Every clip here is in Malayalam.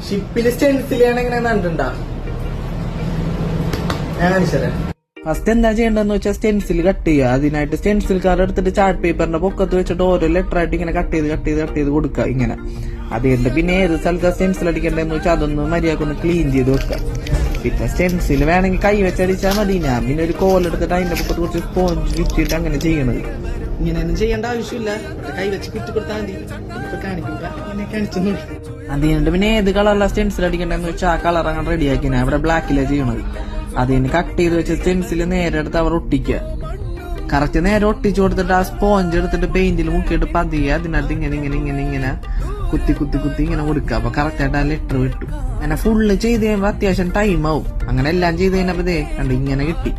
ഷിപ്പില് സ്റ്റെൻസിലാണ് ഇങ്ങനെ കണ്ടിട്ടുണ്ടാ? ഞാൻ കാണിച്ചതരാം. ഫസ്റ്റ് എന്താ ചെയ്യേണ്ടതെന്ന് വെച്ചാൽ സ്റ്റെൻസിൽ കട്ട് ചെയ്യുക. അതിനായിട്ട് സ്റ്റെൻസിൽ കാർഡ് എടുത്തിട്ട് ചാർട്ട് പേപ്പറിന്റെ പൊക്കത്ത് വെച്ചിട്ട് ഓരോ ലെറ്റർ ആയിട്ട് ഇങ്ങനെ കട്ട് ചെയ്ത് കൊടുക്കുക ഇങ്ങനെ. അതുകൊണ്ട് പിന്നെ ഏത് സ്ഥലത്ത് സ്റ്റെൻസിൽ അടിക്കേണ്ടതെന്ന് വെച്ചാൽ അതൊന്ന് മര്യാദക്കൊന്ന് ക്ലീൻ ചെയ്ത് വെക്കുക. പിന്നെ സ്റ്റെൻസിൽ വേണമെങ്കിൽ കൈ വെച്ചടിച്ചാൽ മതി. ഞാൻ പിന്നെ ഒരു കോലെടുത്തിട്ട് അതിന്റെ പൊക്കത്ത് കുറച്ച് സ്പോഞ്ച് ചുറ്റിയിട്ട് അങ്ങനെ ചെയ്യണത്. ഇങ്ങനെയൊന്നും ചെയ്യേണ്ട ആവശ്യമില്ല, കൈ വെച്ച് കുറ്റി കൊടുത്താൽ മതി. കാണിച്ചു. അതുകൊണ്ട് പിന്നെ ഏത് കളറിലാണ് സ്റ്റെൻസിൽ അടിക്കേണ്ടതെന്ന് വെച്ചാൽ ആ കളർ അങ്ങനെ റെഡിയാക്കി ഞാൻ ഇവിടെ ബ്ലാക്കിലാണ് ചെയ്യണത്. അതിന് കട്ട് ചെയ്ത് വെച്ച് സ്റ്റെൻസിൽ നേരെ എടുത്ത് അവർ ഒട്ടിക്കുക. കറക്റ്റ് നേരെ ഒട്ടിച്ചു കൊടുത്തിട്ട് ആ സ്പോഞ്ച് എടുത്തിട്ട് പെയിന്റിൽ മുക്കിയിട്ട് പതിയെ അതിനകത്ത് ഇങ്ങനെ കുത്തി ഇങ്ങനെ കൊടുക്കുക. അപ്പൊ കറക്റ്റ് ആയിട്ട് ആ ലെറ്റർ കിട്ടും. അങ്ങനെ ഫുള്ള് ചെയ്ത് കഴിയുമ്പോൾ അത്യാവശ്യം ടൈം ആവും. അങ്ങനെ എല്ലാം ചെയ്ത് കഴിഞ്ഞപ്പോ കണ്ട് ഇങ്ങനെ കിട്ടി.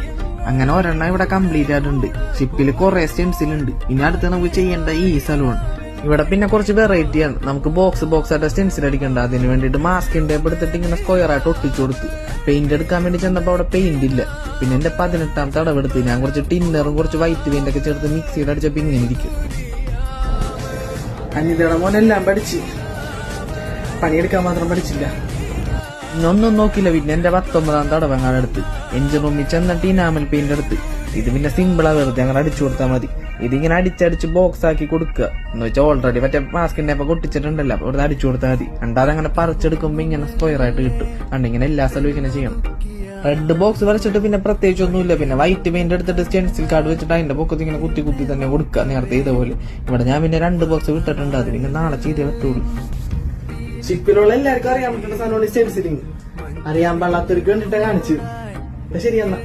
അങ്ങനെ ഒരെണ്ണം ഇവിടെ കംപ്ലീറ്റ് ആയിട്ടുണ്ട്. ഷിപ്പിൽ കുറെ സ്റ്റെൻസിലുണ്ട്. ഇനി അടുത്ത് നമുക്ക് ചെയ്യേണ്ട ഈ സലൂൺ. ഇവിടെ പിന്നെ കുറച്ച് വെറൈറ്റി ആണ്. നമുക്ക് ബോക്സ് ആയിട്ട് സ്റ്റെൻസിൽ അടിക്കണ്ട. അതിന് വേണ്ടിയിട്ട് മാസ്കിൻ ടേപ്പ് എടുത്തിട്ട് ഇങ്ങനെ സ്ക്വയർ ആയിട്ട് ഒട്ടിച്ചു കൊടുത്തു. പെയിന്റ് എടുക്കാൻ വേണ്ടി ചെന്നപ്പോ അവിടെ പെയിന്റ് ഇല്ല. പിന്നെ എന്റെ 18ാമത്തെ അടവെടുത്ത് ഞാൻ കുറച്ച് ടിന്നറും കുറച്ച് വൈറ്റ് പെയിന്റ് ഒക്കെ ചേർത്ത് മിക്സിയിൽ അടിച്ചപ്പോ ഇങ്ങനെ ഇരിക്കും. അനിതയുടെ മോനെല്ലാം പഠിച്ച്, പണിയെടുക്കാൻ മാത്രം പഠിച്ചില്ല. ഇന്നൊന്നും നോക്കില്ല. പിന്നെ എന്റെ 19ാമത്തെ അടവങ്ങാടെടുത്ത് എഞ്ചിൻ റൂമിൽ ചെന്നിട്ട് ഇനാമൽ പെയിന്റ് എടുത്ത്. ഇത് പിന്നെ സിമ്പിളാ, വെറുതെ അങ്ങനെ അടിച്ചു കൊടുത്താൽ മതി. ഇതിങ്ങനെ അടിച്ചടിച്ച് ബോക്സ് ആക്കി കൊടുക്കുക എന്ന് വെച്ചാൽ ഓൾറെഡി മറ്റേ മാസ്കിന്റെ ഒക്കെ കൊട്ടിച്ചിട്ടുണ്ടല്ലോ, അപ്പൊ ഇവിടെ അടിച്ചു കൊടുത്താൽ മതി. അണ്ടാതെ അങ്ങനെ പറിച്ചെടുക്കുമ്പോ ഇങ്ങനെ സ്ക്വയർ ആയിട്ട് കിട്ടും. ഇങ്ങനെ എല്ലാ സ്ഥലവും ഇങ്ങനെ ചെയ്യണം. റെഡ് ബോക്സ് വരച്ചിട്ട് പിന്നെ പ്രത്യേകിച്ച് ഒന്നുമില്ല. പിന്നെ വൈറ്റ് പെയിന്റ് എടുത്തിട്ട് സ്റ്റെൻസിൽ കാർഡ് വെച്ചിട്ട് അതിന്റെ പൊക്കത്ത് ഇങ്ങനെ കുത്തി തന്നെ കൊടുക്കുക നേരത്തെ ഇതേപോലെ. ഇവിടെ ഞാൻ പിന്നെ 2 ബോക്സ് വിട്ടിട്ടുണ്ട്. അത് പിന്നെ നാളെ ചെയ്തേ പറ്റുള്ളൂ. ഷിപ്പിലുള്ള എല്ലാവർക്കും അറിയാൻ പറ്റുന്ന സാധനമാണ് സ്റ്റെൻസിലിങ്. അറിയാൻ പാടില്ലാത്തവർക്ക് വേണ്ടിട്ട് കാണിച്ചു. ശരിയെന്നാ.